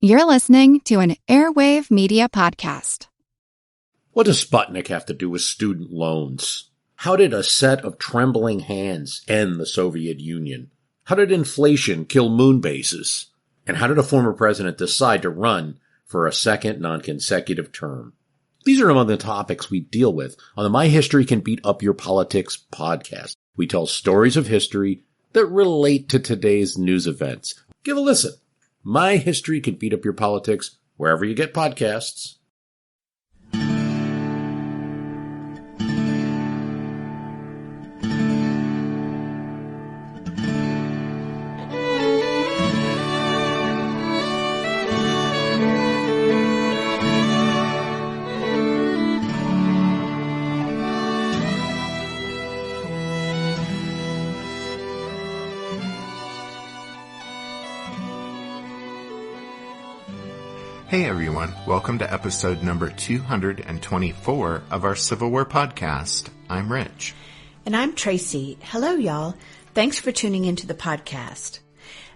You're listening to an Airwave Media Podcast. What does Sputnik have to do with student loans? How did a set of trembling hands end the Soviet Union? How did inflation kill moon bases? And how did a former president decide to run for a second non-consecutive term? These are among the topics we deal with on the My History Can Beat Up Your Politics podcast. We tell stories of history that relate to today's news events. Give a listen. My History Can Beat Up Your Politics, wherever you get podcasts. Hey everyone, welcome to episode number 224 of our Civil War podcast. I'm Rich. And I'm Tracy. Hello y'all. Thanks for tuning into the podcast.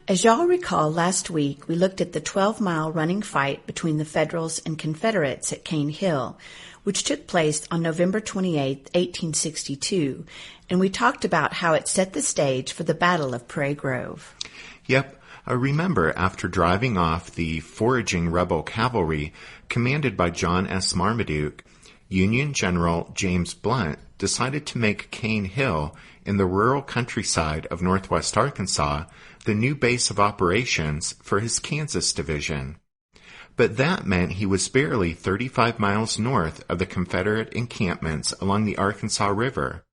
As y'all recall, last week we looked at the 12-mile running fight between the Federals and Confederates at Cane Hill, which took place on November 28, 1862, and we talked about how it set the stage for the Battle of Prairie Grove. Yep. Remember, after driving off the foraging rebel cavalry commanded by John S. Marmaduke, Union General James Blunt decided to make Cane Hill in the rural countryside of northwest Arkansas the new base of operations for his Kansas division. But that meant he was barely 35 miles north of the Confederate encampments along the Arkansas River.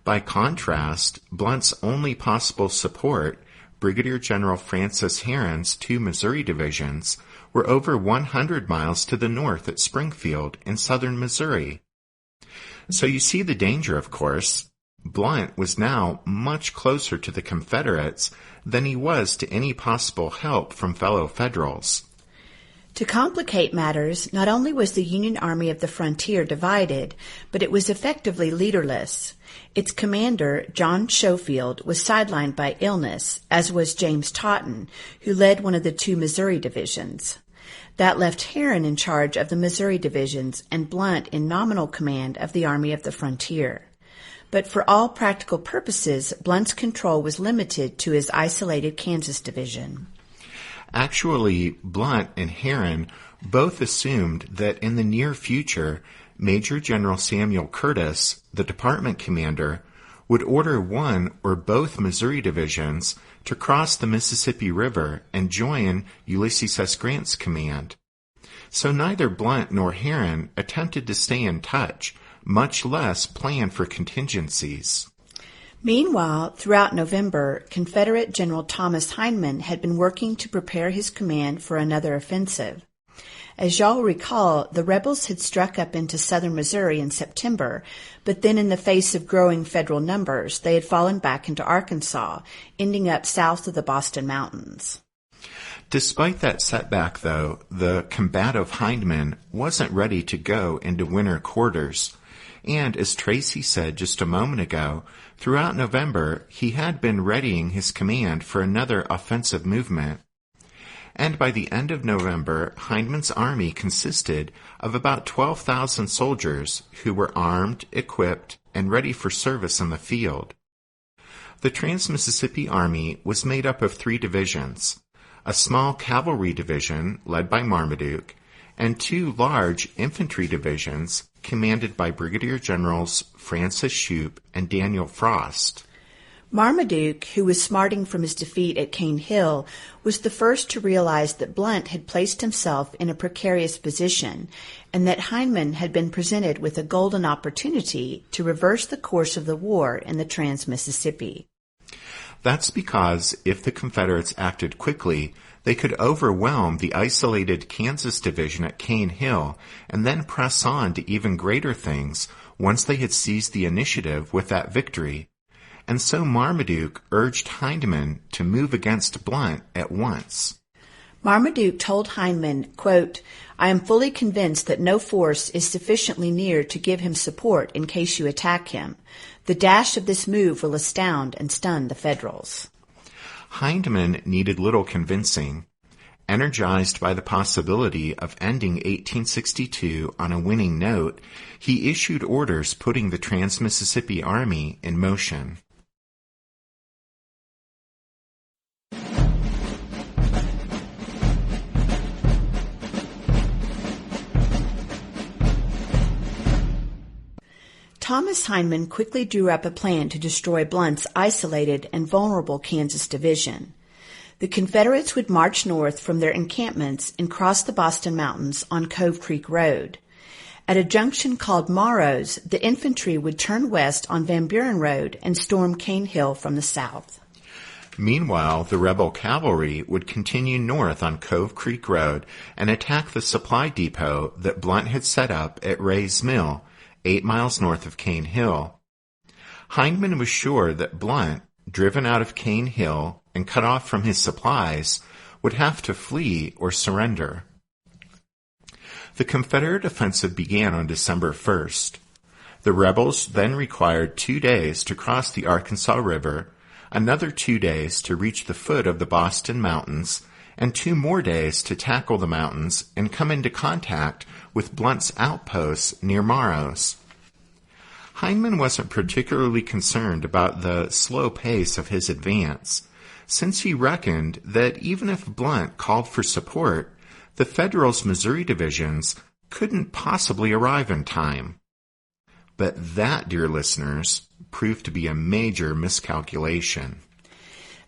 By contrast, Blunt's only possible support, Brigadier General Francis Herron's two Missouri divisions, were over 100 miles to the north at Springfield in southern Missouri. So you see the danger, of course. Blunt was now much closer to the Confederates than he was to any possible help from fellow Federals. To complicate matters, not only was the Union Army of the frontier divided, but it was effectively leaderless. Its commander, John Schofield, was sidelined by illness, as was James Totten, who led one of the two Missouri divisions. That left Herron in charge of the Missouri divisions and Blunt in nominal command of the Army of the Frontier. But for all practical purposes, Blunt's control was limited to his isolated Kansas division. Actually, Blunt and Herron both assumed that in the near future, Major General Samuel Curtis, the department commander, would order one or both Missouri divisions to cross the Mississippi River and join Ulysses S. Grant's command. So neither Blunt nor Herron attempted to stay in touch, much less plan for contingencies. Meanwhile, throughout November, Confederate General Thomas Hindman had been working to prepare his command for another offensive. As y'all recall, the rebels had struck up into southern Missouri in September, but then in the face of growing Federal numbers, they had fallen back into Arkansas, ending up south of the Boston Mountains. Despite that setback, though, the combative Hindman wasn't ready to go into winter quarters. And as Tracy said just a moment ago, throughout November, he had been readying his command for another offensive movement. And by the end of November, Hindman's army consisted of about 12,000 soldiers who were armed, equipped, and ready for service in the field. The Trans-Mississippi Army was made up of three divisions: a small cavalry division led by Marmaduke, and two large infantry divisions commanded by Brigadier Generals Francis Shoup and Daniel Frost. Marmaduke, who was smarting from his defeat at Cane Hill, was the first to realize that Blunt had placed himself in a precarious position and that Hindman had been presented with a golden opportunity to reverse the course of the war in the Trans-Mississippi. That's because if the Confederates acted quickly, they could overwhelm the isolated Kansas division at Cane Hill and then press on to even greater things once they had seized the initiative with that victory. And so Marmaduke urged Hindman to move against Blunt at once. Marmaduke told Hindman, quote, "I am fully convinced that no force is sufficiently near to give him support in case you attack him. The dash of this move will astound and stun the Federals." Hindman needed little convincing. Energized by the possibility of ending 1862 on a winning note, he issued orders putting the Trans-Mississippi Army in motion. Thomas Hindman quickly drew up a plan to destroy Blunt's isolated and vulnerable Kansas division. The Confederates would march north from their encampments and cross the Boston Mountains on Cove Creek Road. At a junction called Morrow's, the infantry would turn west on Van Buren Road and storm Cane Hill from the south. Meanwhile, the rebel cavalry would continue north on Cove Creek Road and attack the supply depot that Blunt had set up at Ray's Mill, 8 miles north of Cane Hill. Hindman was sure that Blunt, driven out of Cane Hill and cut off from his supplies, would have to flee or surrender. The Confederate offensive began on December 1st. The rebels then required 2 days to cross the Arkansas River, another 2 days to reach the foot of the Boston Mountains, and 2 more days to tackle the mountains and come into contact with Blunt's outposts near Morrow's. Hindman wasn't particularly concerned about the slow pace of his advance, since he reckoned that even if Blunt called for support, the Federals' Missouri divisions couldn't possibly arrive in time. But that, dear listeners, proved to be a major miscalculation.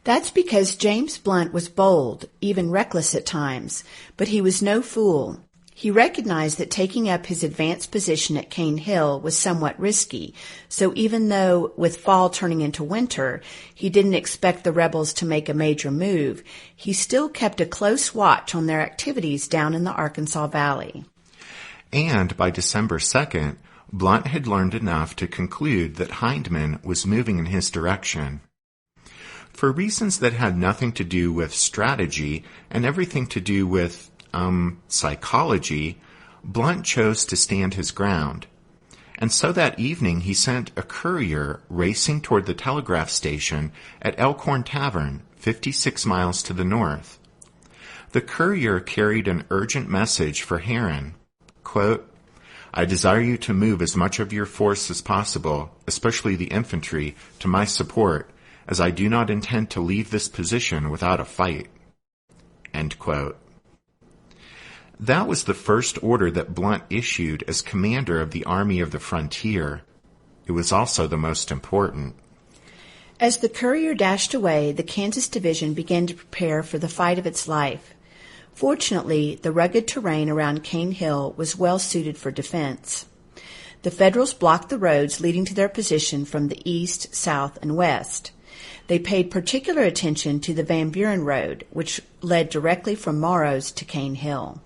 That's because James Blunt was bold, even reckless at times, but he was no fool. He recognized that taking up his advanced position at Cane Hill was somewhat risky, so even though, with fall turning into winter, he didn't expect the rebels to make a major move, he still kept a close watch on their activities down in the Arkansas Valley. And by December 2nd, Blunt had learned enough to conclude that Hindman was moving in his direction. For reasons that had nothing to do with strategy and everything to do with psychology, Blunt chose to stand his ground. And so that evening he sent a courier racing toward the telegraph station at Elkhorn Tavern, 56 miles to the north. The courier carried an urgent message for Herron. Quote, "I desire you to move as much of your force as possible, especially the infantry, to my support, as I do not intend to leave this position without a fight." End quote. That was the first order that Blunt issued as commander of the Army of the Frontier. It was also the most important. As the courier dashed away, the Kansas division began to prepare for the fight of its life. Fortunately, the rugged terrain around Cane Hill was well suited for defense. The Federals blocked the roads leading to their position from the east, south, and west. They paid particular attention to the Van Buren Road, which led directly from Morrow's to Cane Hill.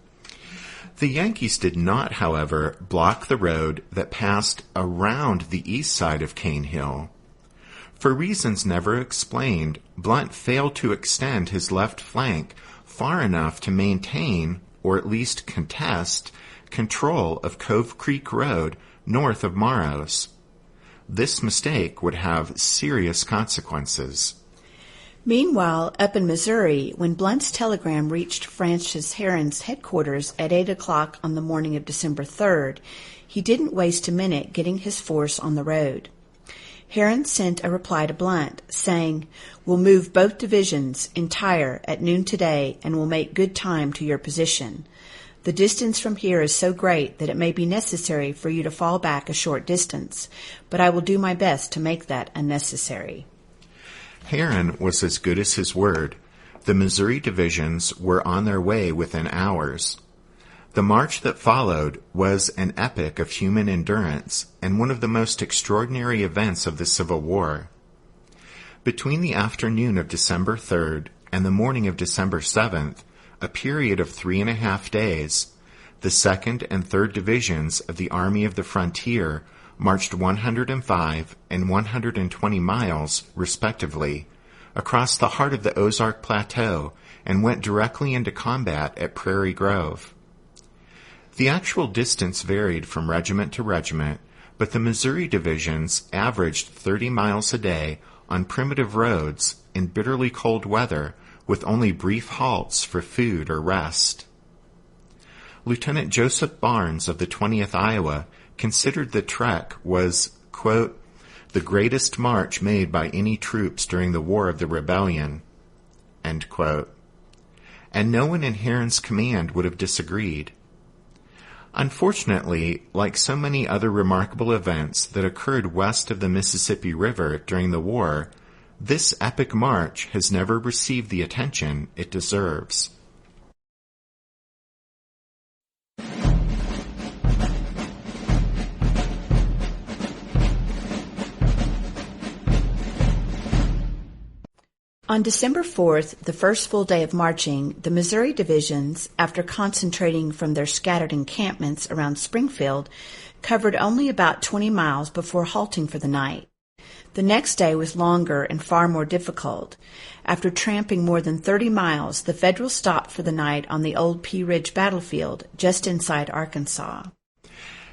The Yankees did not, however, block the road that passed around the east side of Cane Hill. For reasons never explained, Blunt failed to extend his left flank far enough to maintain, or at least contest, control of Cove Creek Road north of Morrow's. This mistake would have serious consequences. Meanwhile, up in Missouri, when Blunt's telegram reached Francis Herron's headquarters at 8 o'clock on the morning of December 3rd, he didn't waste a minute getting his force on the road. Herron sent a reply to Blunt, saying, "We'll move both divisions entire at noon today and will make good time to your position. The distance from here is so great that it may be necessary for you to fall back a short distance, but I will do my best to make that unnecessary." Herron was as good as his word. The Missouri divisions were on their way within hours. The march that followed was an epic of human endurance and one of the most extraordinary events of the Civil War. Between the afternoon of December 3rd and the morning of December 7th, a period of 3.5 days, the 2nd and 3rd Divisions of the Army of the Frontier marched 105 and 120 miles, respectively, across the heart of the Ozark Plateau and went directly into combat at Prairie Grove. The actual distance varied from regiment to regiment, but the Missouri divisions averaged 30 miles a day on primitive roads in bitterly cold weather with only brief halts for food or rest. Lieutenant Joseph Barnes of the 20th Iowa considered the trek was, quote, the greatest march made by any troops during the War of the Rebellion, end quote. And no one in Herron's command would have disagreed. Unfortunately, like so many other remarkable events that occurred west of the Mississippi River during the war, this epic march has never received the attention it deserves. On December 4th, the first full day of marching, the Missouri divisions, after concentrating from their scattered encampments around Springfield, covered only about 20 miles before halting for the night. The next day was longer and far more difficult. After tramping more than 30 miles, the Federals stopped for the night on the old Pea Ridge battlefield, just inside Arkansas.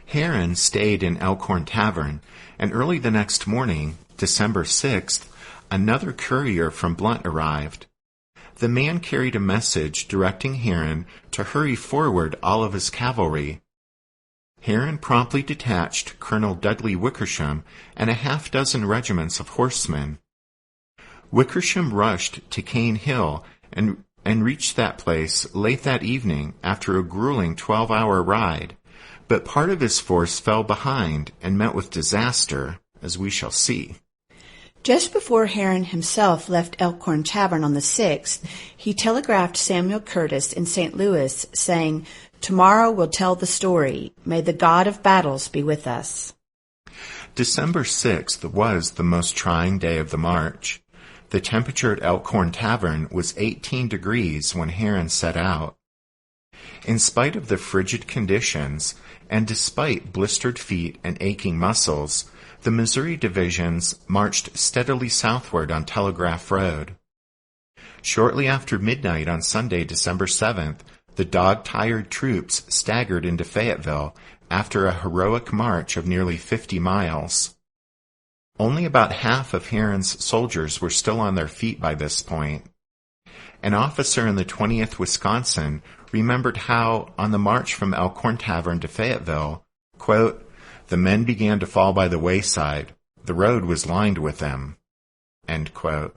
Herron stayed in Elkhorn Tavern, and early the next morning, December 6th, another courier from Blount arrived. The man carried a message directing Herron to hurry forward all of his cavalry. Herron promptly detached Colonel Dudley Wickersham and a half-dozen regiments of horsemen. Wickersham rushed to Cane Hill and reached that place late that evening after a grueling 12-hour ride, but part of his force fell behind and met with disaster, as we shall see. Just before Herron himself left Elkhorn Tavern on the 6th, he telegraphed Samuel Curtis in St. Louis, saying, "Tomorrow we'll tell the story. May the God of battles be with us." December 6th was the most trying day of the march. The temperature at Elkhorn Tavern was 18 degrees when Herron set out. In spite of the frigid conditions, and despite blistered feet and aching muscles, the Missouri divisions marched steadily southward on Telegraph Road. Shortly after midnight on Sunday, December 7th, the dog-tired troops staggered into Fayetteville after a heroic march of nearly 50 miles. Only about half of Herron's soldiers were still on their feet by this point. An officer in the 20th Wisconsin remembered how, on the march from Elkhorn Tavern to Fayetteville, quote, the men began to fall by the wayside. The road was lined with them, end quote.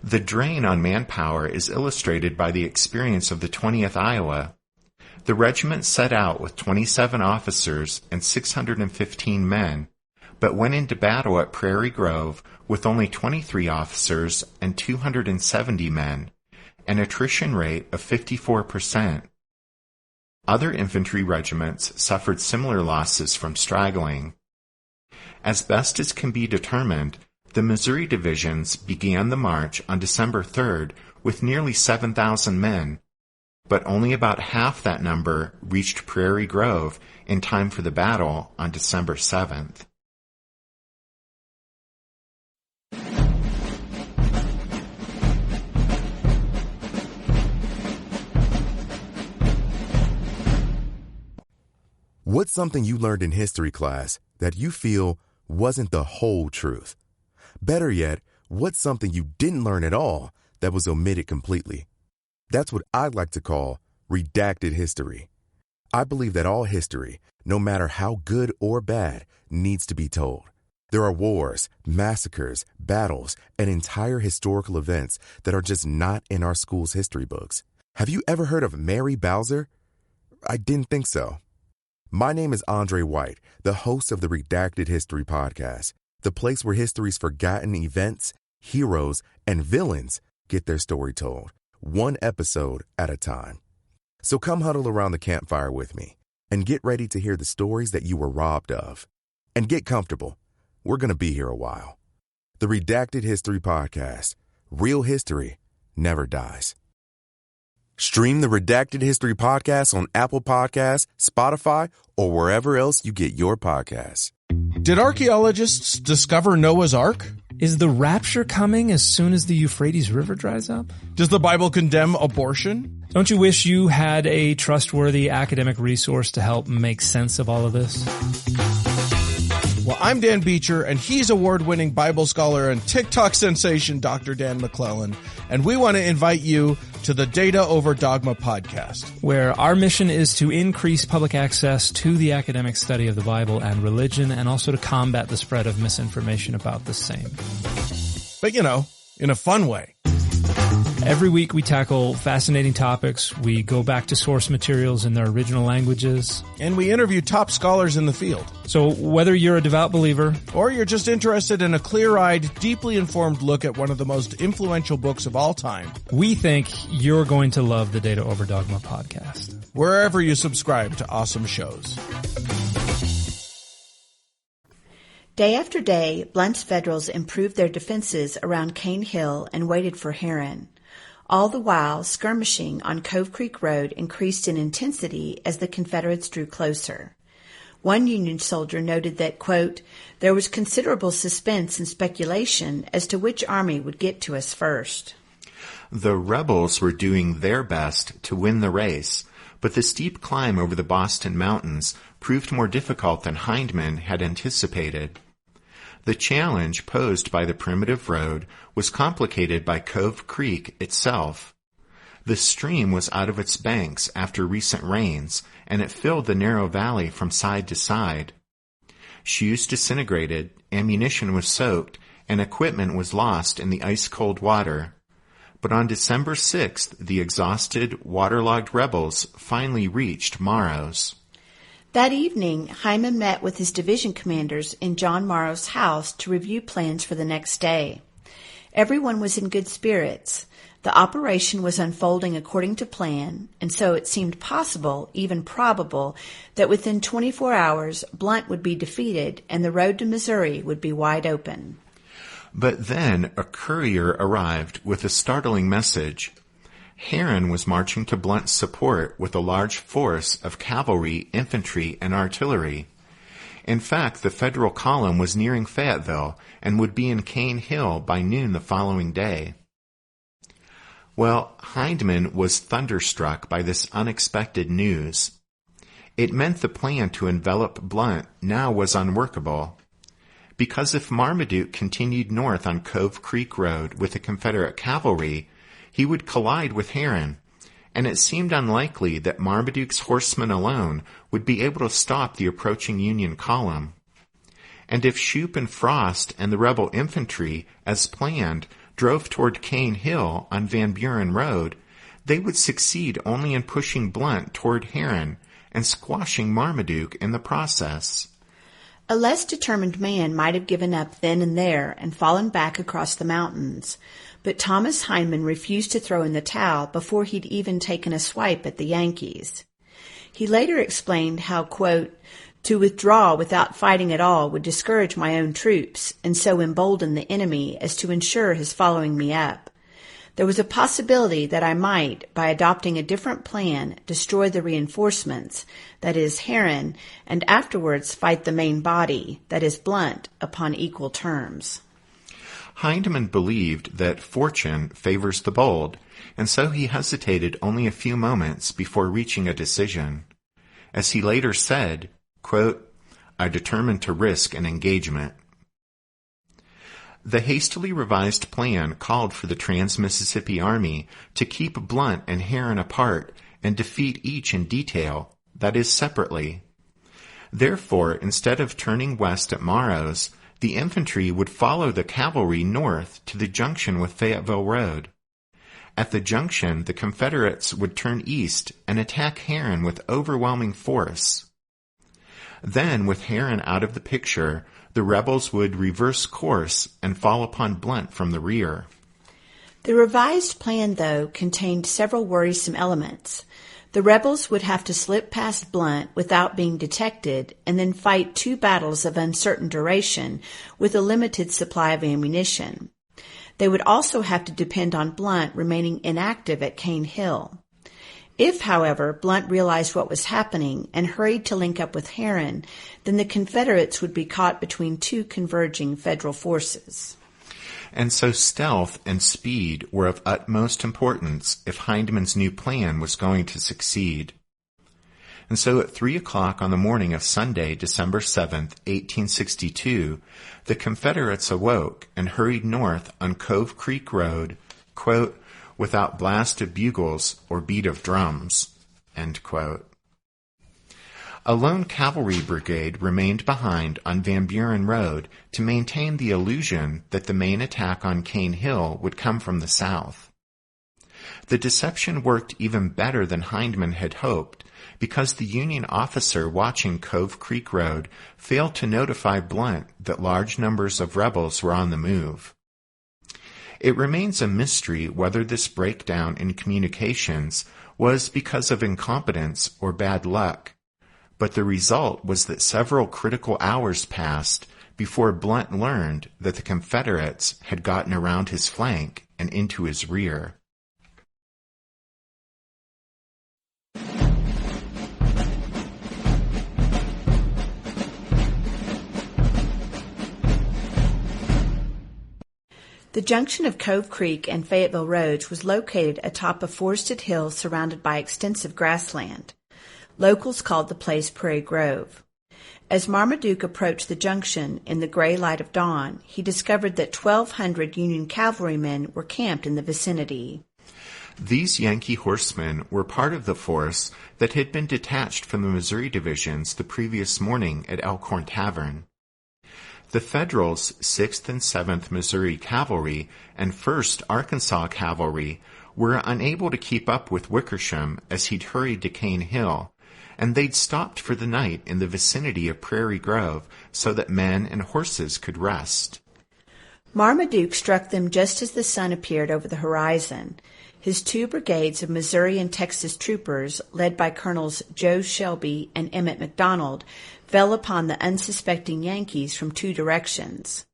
The drain on manpower is illustrated by the experience of the 20th Iowa. The regiment set out with 27 officers and 615 men, but went into battle at Prairie Grove with only 23 officers and 270 men, an attrition rate of 54%. Other infantry regiments suffered similar losses from straggling. As best as can be determined, the Missouri divisions began the march on December 3rd with nearly 7,000 men, but only about half that number reached Prairie Grove in time for the battle on December 7th. What's something you learned in history class that you feel wasn't the whole truth? Better yet, what's something you didn't learn at all that was omitted completely? That's what I'd like to call redacted history. I believe that all history, no matter how good or bad, needs to be told. There are wars, massacres, battles, and entire historical events that are just not in our school's history books. Have you ever heard of Mary Bowser? I didn't think so. My name is Andre White, the host of the Redacted History Podcast, the place where history's forgotten events, heroes, and villains get their story told, one episode at a time. So come huddle around the campfire with me and get ready to hear the stories that you were robbed of. And get comfortable. We're going to be here a while. The Redacted History Podcast. Real history never dies. Stream the Redacted History Podcast on Apple Podcasts, Spotify, or wherever else you get your podcasts. Did archaeologists discover Noah's Ark? Is the rapture coming as soon as the Euphrates River dries up? Does the Bible condemn abortion? Don't you wish you had a trustworthy academic resource to help make sense of all of this? Well, I'm Dan Beecher, and he's award-winning Bible scholar and TikTok sensation Dr. Dan McClellan, and we want to invite you to the Data Over Dogma podcast, where our mission is to increase public access to the academic study of the Bible and religion, and also to combat the spread of misinformation about the same. But, in a fun way. Every week we tackle fascinating topics. We go back to source materials in their original languages. And we interview top scholars in the field. So whether you're a devout believer, or you're just interested in a clear-eyed, deeply informed look at one of the most influential books of all time, we think you're going to love the Data Over Dogma podcast, wherever you subscribe to awesome shows. Day after day, Blunt's Federals improved their defenses around Cane Hill and waited for Heron. All the while, skirmishing on Cove Creek Road increased in intensity as the Confederates drew closer. One Union soldier noted that, quote, there was considerable suspense and speculation as to which army would get to us first. The rebels were doing their best to win the race, but the steep climb over the Boston Mountains proved more difficult than Hindman had anticipated. The challenge posed by the primitive road was complicated by Cove Creek itself. The stream was out of its banks after recent rains, and it filled the narrow valley from side to side. Shoes disintegrated, ammunition was soaked, and equipment was lost in the ice-cold water. But on December 6th, the exhausted, waterlogged rebels finally reached Morrow's. That evening, Hyman met with his division commanders in John Morrow's house to review plans for the next day. Everyone was in good spirits. The operation was unfolding according to plan, and so it seemed possible, even probable, that within 24 hours Blunt would be defeated and the road to Missouri would be wide open. But then a courier arrived with a startling message. Heron was marching to Blunt's support with a large force of cavalry, infantry, and artillery. In fact, the Federal column was nearing Fayetteville and would be in Cane Hill by noon the following day. Well, Hindman was thunderstruck by this unexpected news. It meant the plan to envelop Blunt now was unworkable. Because if Marmaduke continued north on Cove Creek Road with the Confederate cavalry, he would collide with Heron, and it seemed unlikely that Marmaduke's horsemen alone would be able to stop the approaching Union column. And if Shoup and Frost and the rebel infantry, as planned, drove toward Cane Hill on Van Buren Road, they would succeed only in pushing Blunt toward Heron and squashing Marmaduke in the process. A less determined man might have given up then and there and fallen back across the mountains, but Thomas Hindman refused to throw in the towel before he'd even taken a swipe at the Yankees. He later explained how, quote, to withdraw without fighting at all would discourage my own troops and so embolden the enemy as to ensure his following me up. There was a possibility that I might, by adopting a different plan, destroy the reinforcements, that is, Heron, and afterwards fight the main body, that is, Blunt, upon equal terms. Hindman believed that fortune favors the bold, and so he hesitated only a few moments before reaching a decision. As he later said, quote, I determined to risk an engagement. The hastily revised plan called for the Trans-Mississippi Army to keep Blunt and Heron apart and defeat each in detail, that is, separately. Therefore, instead of turning west at Morrow's, the infantry would follow the cavalry north to the junction with Fayetteville Road. At the junction, the Confederates would turn east and attack Heron with overwhelming force. Then, with Heron out of the picture, the rebels would reverse course and fall upon Blunt from the rear. The revised plan, though, contained several worrisome elements. The rebels would have to slip past Blunt without being detected and then fight 2 battles of uncertain duration with a limited supply of ammunition. They would also have to depend on Blunt remaining inactive at Cane Hill. If, however, Blunt realized what was happening and hurried to link up with Heron, then the Confederates would be caught between 2 converging Federal forces. And so stealth and speed were of utmost importance if Hindman's new plan was going to succeed. And so at 3 o'clock on the morning of Sunday, December 7th, 1862, the Confederates awoke and hurried north on Cove Creek Road, quote, without blast of bugles or beat of drums, end quote. A lone cavalry brigade remained behind on Van Buren Road to maintain the illusion that the main attack on Cane Hill would come from the south. The deception worked even better than Hindman had hoped, because the Union officer watching Cove Creek Road failed to notify Blunt that large numbers of rebels were on the move. It remains a mystery whether this breakdown in communications was because of incompetence or bad luck, but the result was that several critical hours passed before Blunt learned that the Confederates had gotten around his flank and into his rear. The junction of Cove Creek and Fayetteville roads was located atop a forested hill surrounded by extensive grassland. Locals called the place Prairie Grove. As Marmaduke approached the junction in the gray light of dawn, he discovered that 1,200 Union cavalrymen were camped in the vicinity. These Yankee horsemen were part of the force that had been detached from the Missouri divisions the previous morning at Elkhorn Tavern. The Federals' 6th and 7th Missouri Cavalry and 1st Arkansas Cavalry were unable to keep up with Wickersham as he'd hurried to Cane Hill, and they'd stopped for the night in the vicinity of Prairie Grove so that men and horses could rest. Marmaduke struck them just as the sun appeared over the horizon. His 2 brigades of Missouri and Texas troopers, led by Colonels Joe Shelby and Emmett McDonald, fell upon the unsuspecting Yankees from 2 directions.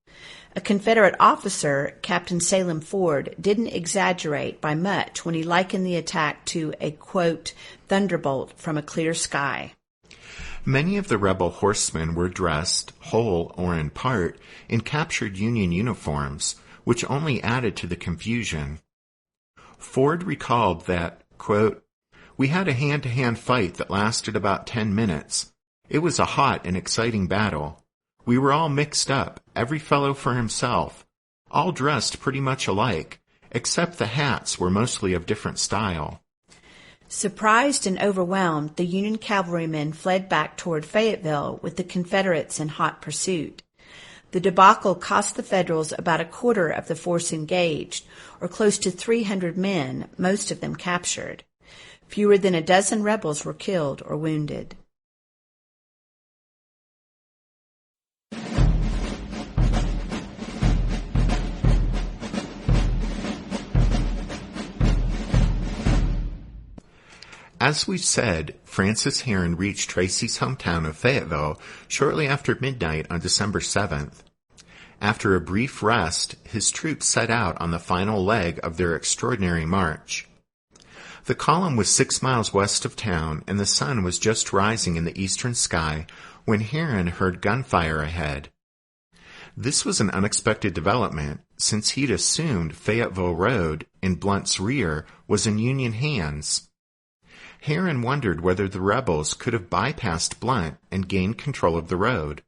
A Confederate officer, Captain Salem Ford, didn't exaggerate by much when he likened the attack to a, quote, thunderbolt from a clear sky. Many of the rebel horsemen were dressed, whole or in part, in captured Union uniforms, which only added to the confusion. Ford recalled that, quote, we had a hand-to-hand fight that lasted about 10 minutes. It was a hot and exciting battle. We were all mixed up, every fellow for himself, all dressed pretty much alike, except the hats were mostly of different style. Surprised and overwhelmed, the Union cavalrymen fled back toward Fayetteville with the Confederates in hot pursuit. The debacle cost the Federals about a quarter of the force engaged, or close to 300 men, most of them captured. Fewer than a dozen rebels were killed or wounded. As we've said, Francis Herron reached Tracy's hometown of Fayetteville shortly after midnight on December 7th. After a brief rest, his troops set out on the final leg of their extraordinary march. The column was 6 miles west of town, and the sun was just rising in the eastern sky when Herron heard gunfire ahead. This was an unexpected development, since he'd assumed Fayetteville Road, in Blunt's rear, was in Union hands. Herron wondered whether the rebels could have bypassed Blunt and gained control of the road.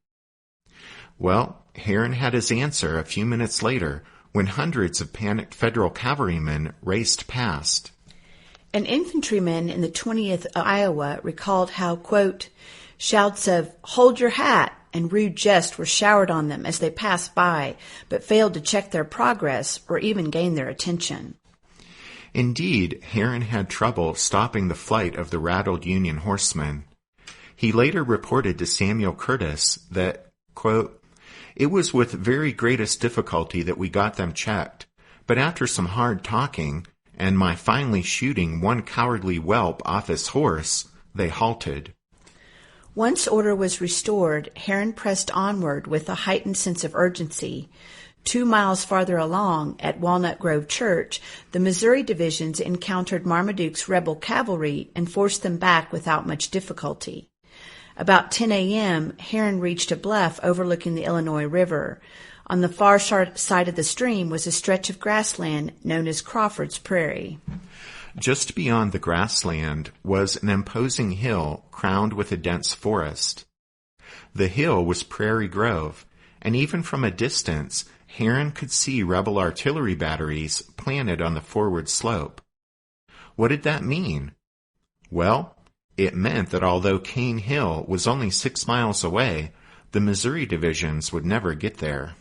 Well, Herron had his answer a few minutes later when hundreds of panicked Federal cavalrymen raced past. An infantryman in the 20th Iowa recalled how, quote, shouts of, "Hold your hat!" and rude jests were showered on them as they passed by, but failed to check their progress or even gain their attention. Indeed, Herron had trouble stopping the flight of the rattled Union horsemen. He later reported to Samuel Curtis that, quote, it was with very greatest difficulty that we got them checked, but after some hard talking, and my finally shooting one cowardly whelp off his horse, they halted. Once order was restored, Herron pressed onward with a heightened sense of urgency. 2 miles farther along, at Walnut Grove Church, the Missouri divisions encountered Marmaduke's rebel cavalry and forced them back without much difficulty. About 10 a.m., Herron reached a bluff overlooking the Illinois River. On the far side of the stream was a stretch of grassland known as Crawford's Prairie. Just beyond the grassland was an imposing hill crowned with a dense forest. The hill was Prairie Grove, and even from a distance, Heron could see rebel artillery batteries planted on the forward slope. What did that mean? Well, it meant that although Cane Hill was only 6 miles away, the Missouri divisions would never get there.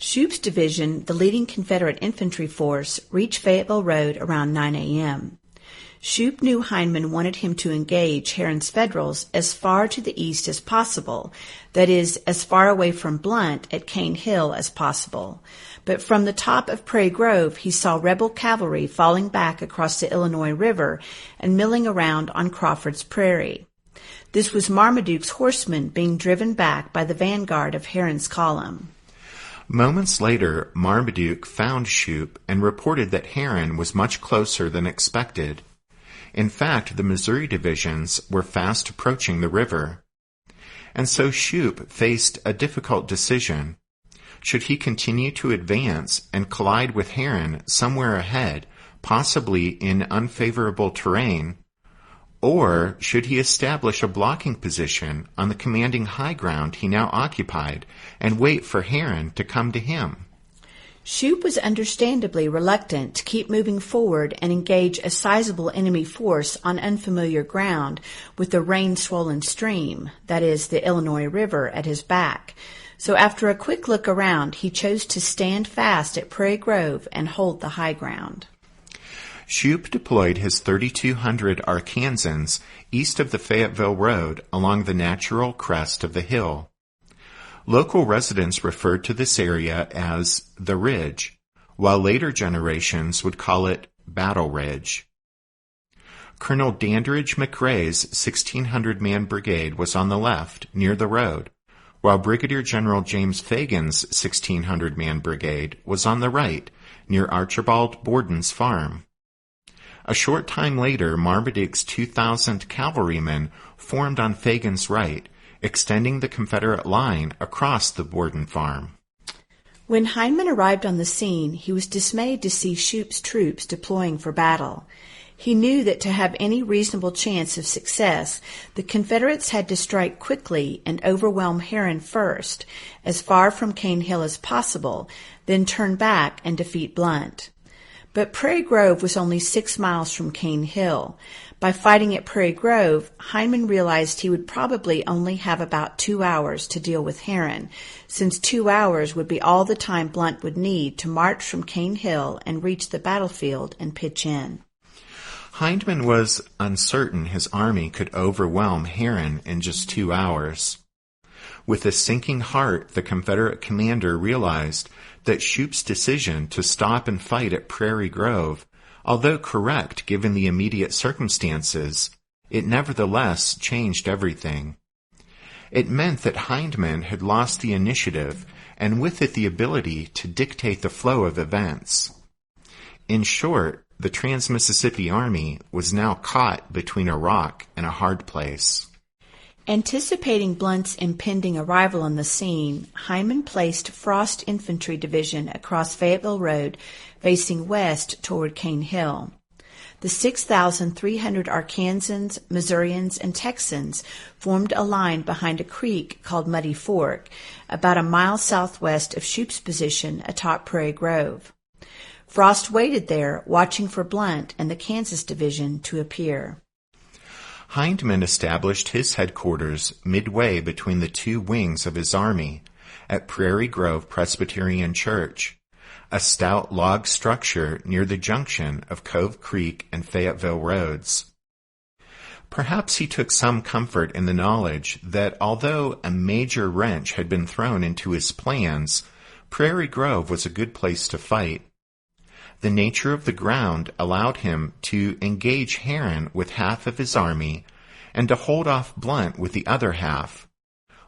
Shoup's division, the leading Confederate infantry force, reached Fayetteville Road around 9 a.m. Shoup knew Hindman wanted him to engage Heron's Federals as far to the east as possible, that is, as far away from Blunt at Cane Hill as possible. But from the top of Prairie Grove, he saw rebel cavalry falling back across the Illinois River and milling around on Crawford's Prairie. This was Marmaduke's horsemen being driven back by the vanguard of Heron's column. Moments later, Marmaduke found Shoup and reported that Heron was much closer than expected. In fact, the Missouri divisions were fast approaching the river. And so Shoup faced a difficult decision. Should he continue to advance and collide with Heron somewhere ahead, possibly in unfavorable terrain, or should he establish a blocking position on the commanding high ground he now occupied and wait for Heron to come to him? Shoup was understandably reluctant to keep moving forward and engage a sizable enemy force on unfamiliar ground with the rain-swollen stream, that is, the Illinois River, at his back. So after a quick look around, he chose to stand fast at Prairie Grove and hold the high ground. Shoup deployed his 3,200 Arkansans east of the Fayetteville Road along the natural crest of the hill. Local residents referred to this area as the Ridge, while later generations would call it Battle Ridge. Colonel Dandridge McRae's 1,600-man brigade was on the left, near the road, while Brigadier General James Fagan's 1,600-man brigade was on the right, near Archibald Borden's farm. A short time later, Marmaduke's 2,000 cavalrymen formed on Fagan's right, extending the Confederate line across the Borden farm. When Hindman arrived on the scene, he was dismayed to see Shoup's troops deploying for battle. He knew that to have any reasonable chance of success, the Confederates had to strike quickly and overwhelm Heron first, as far from Cane Hill as possible, then turn back and defeat Blunt. But Prairie Grove was only 6 miles from Cane Hill. By fighting at Prairie Grove, Hindman realized he would probably only have about 2 hours to deal with Heron, since 2 hours would be all the time Blunt would need to march from Cane Hill and reach the battlefield and pitch in. Hindman was uncertain his army could overwhelm Heron in just 2 hours. With a sinking heart, the Confederate commander realized that Shoup's decision to stop and fight at Prairie Grove, although correct given the immediate circumstances, it nevertheless changed everything. It meant that Hindman had lost the initiative, and with it the ability to dictate the flow of events. In short, the Trans-Mississippi Army was now caught between a rock and a hard place. Anticipating Blunt's impending arrival on the scene, Hindman placed Frost Infantry Division across Fayetteville Road, facing west toward Cane Hill. The 6,300 Arkansans, Missourians, and Texans formed a line behind a creek called Muddy Fork, about a mile southwest of Shoup's position atop Prairie Grove. Frost waited there, watching for Blunt and the Kansas Division to appear. Hindman established his headquarters midway between the two wings of his army, at Prairie Grove Presbyterian Church, a stout log structure near the junction of Cove Creek and Fayetteville roads. Perhaps he took some comfort in the knowledge that although a major wrench had been thrown into his plans, Prairie Grove was a good place to fight. The nature of the ground allowed him to engage Heron with half of his army and to hold off Blunt with the other half,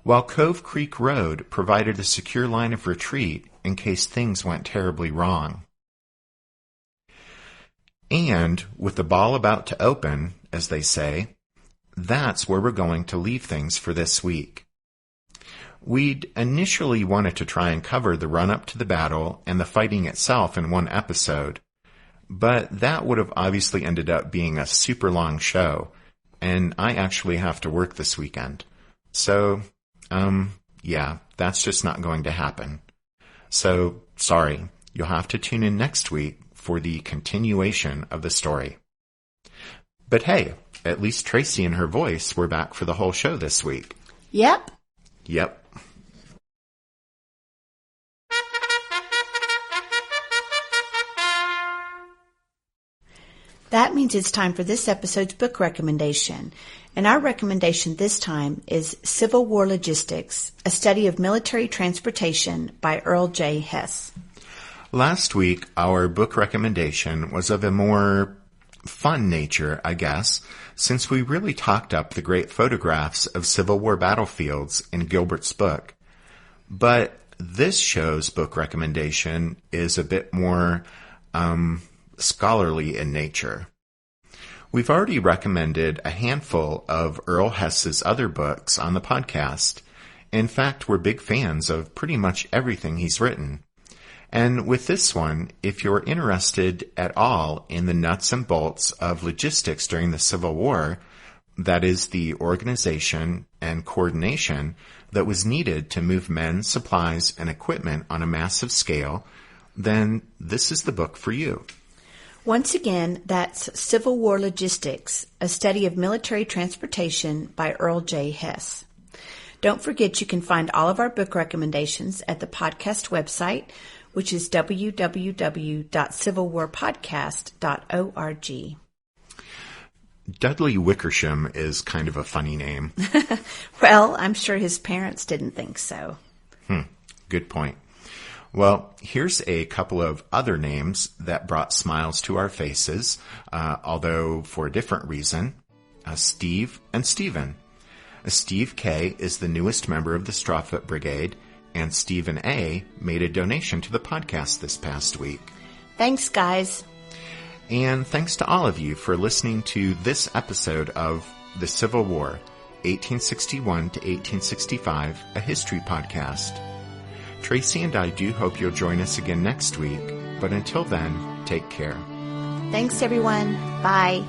while Cove Creek Road provided a secure line of retreat in case things went terribly wrong. And, with the ball about to open, as they say, that's where we're going to leave things for this week. We'd initially wanted to try and cover the run-up to the battle and the fighting itself in one episode, but that would have obviously ended up being a super long show, and I actually have to work this weekend. So, yeah, that's just not going to happen. So, sorry, you'll have to tune in next week for the continuation of the story. But hey, at least Tracy and her voice were back for the whole show this week. Yep. Yep. That means it's time for this episode's book recommendation. And our recommendation this time is Civil War Logistics, a study of military transportation by Earl J. Hess. Last week, our book recommendation was of a more fun nature, I guess, since we really talked up the great photographs of Civil War battlefields in Gilbert's book. But this show's book recommendation is a bit more scholarly in nature. We've already recommended a handful of Earl Hess's other books on the podcast. In fact, we're big fans of pretty much everything he's written. And with this one, if you're interested at all in the nuts and bolts of logistics during the Civil War, that is the organization and coordination that was needed to move men, supplies, and equipment on a massive scale, then this is the book for you. Once again, that's Civil War Logistics, a study of military transportation by Earl J. Hess. Don't forget you can find all of our book recommendations at the podcast website, which is www.civilwarpodcast.org. Dudley Wickersham is kind of a funny name. Well, I'm sure his parents didn't think so. Good point. Well, here's a couple of other names that brought smiles to our faces, although for a different reason. Steve and Stephen. Steve K. is the newest member of the Strawfoot Brigade, and Stephen A. made a donation to the podcast this past week. Thanks, guys. And thanks to all of you for listening to this episode of The Civil War, 1861 to 1865, a history podcast. Tracy and I do hope you'll join us again next week, but until then, take care. Thanks, everyone. Bye.